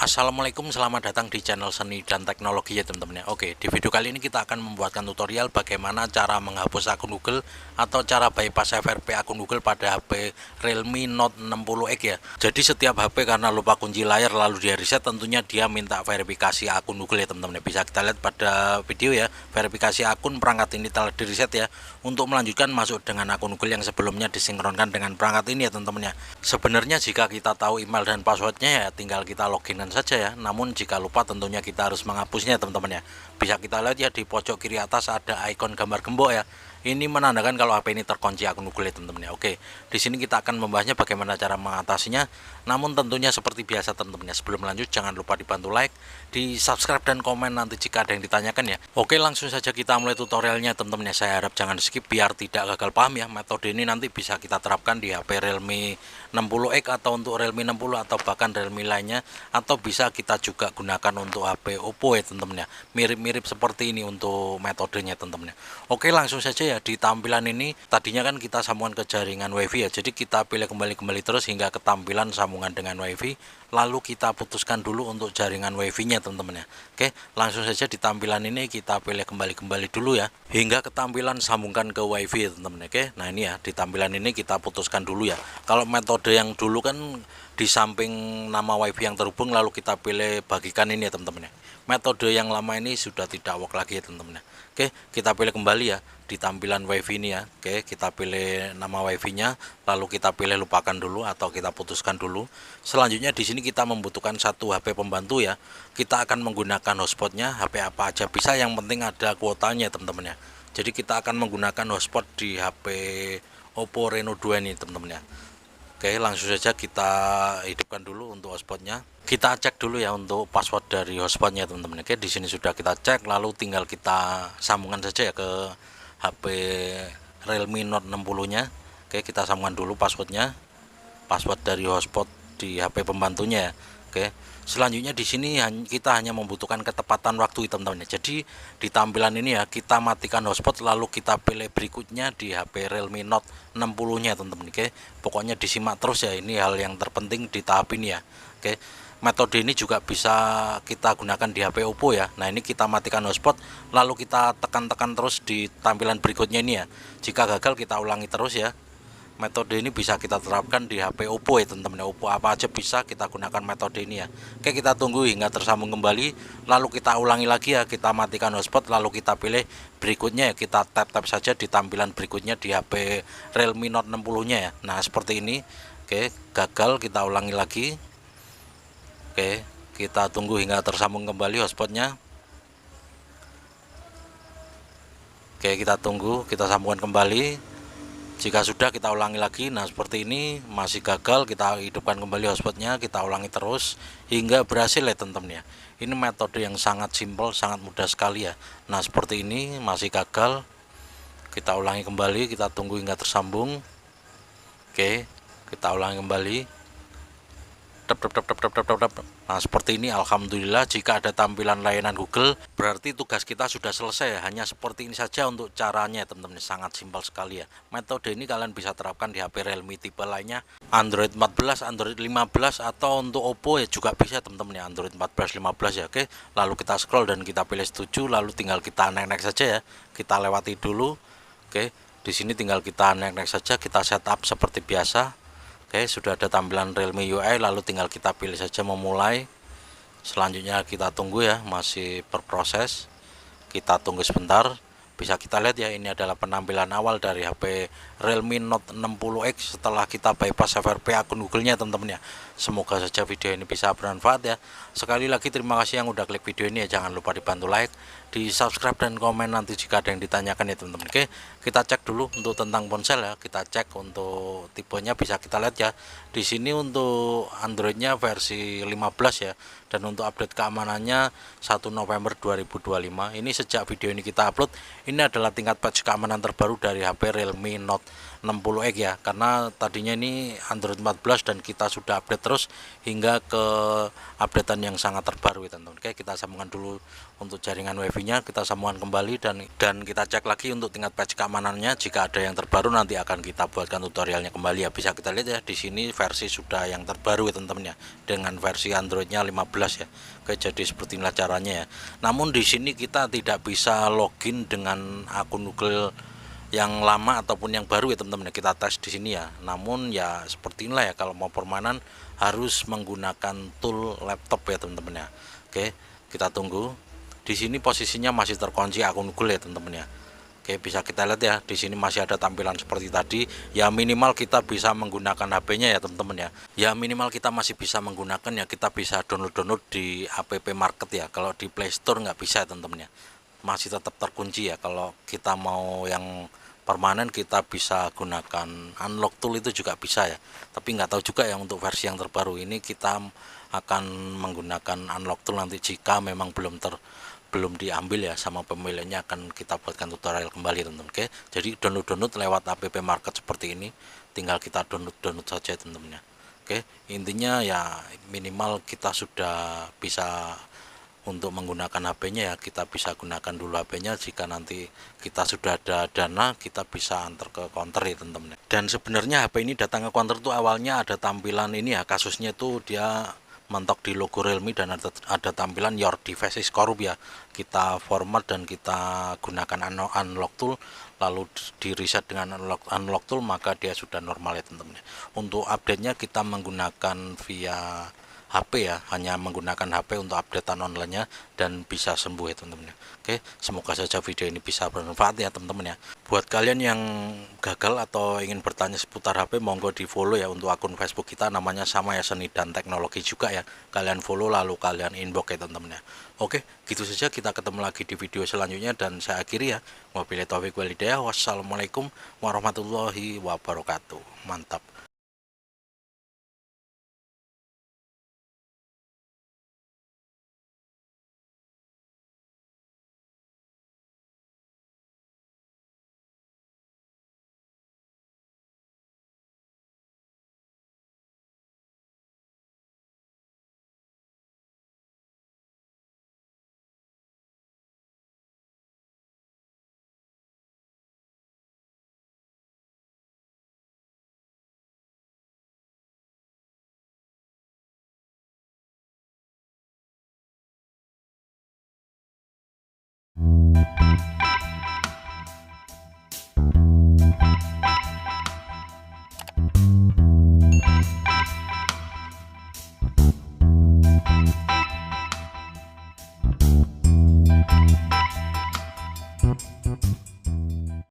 Assalamualaikum, selamat datang di channel Seni dan Teknologi ya teman-teman ya. Oke, di video kali ini kita akan membuatkan tutorial bagaimana cara menghapus akun Google atau cara bypass FRP akun Google pada HP Realme Note 60X ya. Jadi setiap HP karena lupa kunci layar lalu dia reset, tentunya dia minta verifikasi akun Google ya teman-teman ya. Bisa kita lihat pada video ya, verifikasi akun perangkat ini telah di reset ya. Untuk melanjutkan masuk dengan akun Google yang sebelumnya disinkronkan dengan perangkat ini ya teman-teman ya. Sebenarnya jika kita tahu email dan passwordnya ya tinggal kita login saja ya. Namun jika lupa tentunya kita harus menghapusnya teman-teman ya. Bisa kita lihat ya di pojok kiri atas ada ikon gambar gembok ya. Ini menandakan kalau HP ini terkunci akun Google ya teman-teman ya. Oke, di sini kita akan membahasnya bagaimana cara mengatasinya. Namun tentunya seperti biasa teman-teman ya. Sebelum lanjut jangan lupa dibantu like, di subscribe dan komen nanti jika ada yang ditanyakan ya. Oke, langsung saja kita mulai tutorialnya teman-teman ya. Saya harap jangan skip biar tidak gagal paham ya. Metode ini nanti bisa kita terapkan di HP Realme 60X atau untuk Realme 60 atau bahkan Realme lainnya, atau bisa kita juga gunakan untuk HP Oppo ya teman-teman ya. Mirip-mirip seperti ini untuk metodenya teman-teman ya. Oke, langsung saja ya. Di tampilan ini tadinya kan kita sambungan ke jaringan WiFi ya. Jadi kita pilih kembali terus hingga ke tampilan sambungan dengan WiFi, lalu kita putuskan dulu untuk jaringan WiFi-nya teman-teman ya. Oke, langsung saja di tampilan ini kita pilih kembali dulu ya hingga ke tampilan sambungkan ke WiFi ya teman-teman. Oke, nah ini ya di tampilan ini kita putuskan dulu ya. Kalau metode yang dulu kan di samping nama WiFi yang terhubung lalu kita pilih bagikan ini ya teman-teman ya. Metode yang lama ini sudah tidak work lagi ya teman-teman ya. Oke, kita pilih kembali ya di tampilan WiFi ini ya. Oke, kita pilih nama WiFi-nya, lalu kita pilih lupakan dulu atau kita putuskan dulu. Selanjutnya di sini kita membutuhkan satu HP pembantu ya. Kita akan menggunakan hotspotnya HP apa aja bisa, yang penting ada kuotanya teman-teman ya. Jadi kita akan menggunakan hotspot di HP Oppo Reno 2 ini teman-teman ya. Oke, langsung saja kita hidupkan dulu untuk hotspotnya. Kita cek dulu ya untuk password dari hotspotnya teman-teman. Oke, di sini sudah kita cek, lalu tinggal kita sambungkan saja ya ke HP Realme Note 60-nya. Oke, kita sambungkan dulu passwordnya, password dari hotspot di HP pembantunya ya. Oke, selanjutnya di sini kita hanya membutuhkan ketepatan waktu teman-teman. Jadi di tampilan ini ya kita matikan hotspot lalu kita pilih berikutnya di HP Realme Note 60-nya teman-teman. Oke, pokoknya disimak terus ya, ini hal yang terpenting di tahap ini ya. Oke, metode ini juga bisa kita gunakan di HP Oppo ya. Nah, ini kita matikan hotspot lalu kita tekan-tekan terus di tampilan berikutnya ini ya. Jika gagal kita ulangi terus ya. Metode ini bisa kita terapkan di HP Oppo ya teman-teman. Oppo apa aja bisa kita gunakan metode ini ya. Oke, kita tunggu hingga tersambung kembali, lalu kita ulangi lagi ya, kita matikan hotspot lalu kita pilih berikutnya ya, kita tap saja di tampilan berikutnya di HP Realme Note 60-nya ya. Nah, seperti ini. Oke, gagal, kita ulangi lagi. Oke, kita tunggu hingga tersambung kembali hotspotnya. Oke, kita tunggu, kita sambungkan kembali. Jika sudah kita ulangi lagi. Nah, seperti ini masih gagal, kita hidupkan kembali hotspotnya, kita ulangi terus hingga berhasil ya teman-teman ya. Ini metode yang sangat simpel, sangat mudah sekali ya. Nah, seperti ini masih gagal, kita ulangi kembali, kita tunggu hingga tersambung. Oke, kita ulangi kembali. Nah, seperti ini. Alhamdulillah, jika ada tampilan layanan Google berarti tugas kita sudah selesai ya. Hanya seperti ini saja untuk caranya teman-teman, sangat simpel sekali ya. Metode ini kalian bisa terapkan di HP Realme tipe lainnya, Android 14, Android 15, atau untuk Oppo ya juga bisa teman-teman ya, Android 14, 15 ya. Oke, lalu kita scroll dan kita pilih setuju, lalu tinggal kita next saja ya. Kita lewati dulu. Oke, di sini tinggal kita next saja, kita setup seperti biasa. Oke, sudah ada tampilan Realme UI, lalu tinggal kita pilih saja memulai. Selanjutnya kita tunggu ya, masih berproses. Kita tunggu sebentar. Bisa kita lihat ya, ini adalah penampilan awal dari HP Realme Note 60X setelah kita bypass FRP akun Google-nya teman-teman ya. Semoga saja video ini bisa bermanfaat ya. Sekali lagi terima kasih yang udah klik video ini ya, jangan lupa dibantu like, di subscribe dan komen nanti jika ada yang ditanyakan ya teman-teman. Oke, kita cek dulu untuk tentang ponsel ya. Kita cek untuk tipenya, bisa kita lihat ya. Di sini untuk Androidnya versi 15 ya, dan untuk update keamanannya 1 November 2025. Ini sejak video ini kita upload, ini adalah tingkat patch keamanan terbaru dari HP Realme Note 60X ya, karena tadinya ini Android 14 dan kita sudah update terus hingga ke updatean yang sangat terbaru ya teman-teman. Oke, kita sambungkan dulu untuk jaringan wifi nya, kita sambungkan kembali dan kita cek lagi untuk tingkat patch keamanannya. Jika ada yang terbaru nanti akan kita buatkan tutorialnya kembali ya. Bisa kita lihat ya, di sini versi sudah yang terbaru ya teman-teman ya, dengan versi Androidnya 15 ya. Oke, jadi seperti inilah caranya ya. Namun di sini kita tidak bisa login dengan akun Google yang lama ataupun yang baru ya teman-teman, kita tes di sini ya. Namun ya seperti inilah ya, kalau mau permanen harus menggunakan tool laptop ya teman-teman ya. Oke, kita tunggu. Di sini posisinya masih terkunci akun Google ya teman-teman ya. Oke, bisa kita lihat ya, di sini masih ada tampilan seperti tadi. Ya minimal kita bisa menggunakan HP-nya ya teman-teman ya. Ya minimal kita masih bisa menggunakan ya, kita bisa download di app market ya. Kalau di Play Store nggak bisa ya teman-teman ya, masih tetap terkunci ya. Kalau kita mau yang permanen kita bisa gunakan unlock tool, itu juga bisa ya, tapi nggak tahu juga ya untuk versi yang terbaru ini. Kita akan menggunakan unlock tool nanti jika memang belum diambil ya sama pemiliknya, akan kita buatkan tutorial kembali teman-teman. Oke, jadi download lewat app market seperti ini, tinggal kita download saja teman-teman ya. Oke, intinya ya minimal kita sudah bisa untuk menggunakan HP-nya ya. Kita bisa gunakan dulu HP-nya, jika nanti kita sudah ada dana kita bisa antar ke counter ya teman-teman. Dan sebenarnya HP ini datang ke counter tuh awalnya ada tampilan ini ya, kasusnya itu dia mentok di logo Realme dan ada tampilan your device is corrupt ya. Kita format dan kita gunakan unlock tool, lalu di reset dengan unlock tool, maka dia sudah normal ya teman-teman. Untuk update-nya kita menggunakan via HP ya, hanya menggunakan HP untuk updatean online-nya dan bisa sembuh ya teman-teman. Oke, semoga saja video ini bisa bermanfaat ya teman-teman ya. Buat kalian yang gagal atau ingin bertanya seputar HP, monggo di follow ya untuk akun Facebook kita, namanya sama ya, Seni dan Teknologi juga ya. Kalian follow lalu kalian inbox ya teman-teman ya. Oke, gitu saja, kita ketemu lagi di video selanjutnya dan saya akhiri ya. Wabillahi taufiq wal hidayah. Wassalamualaikum warahmatullahi wabarakatuh. Mantap.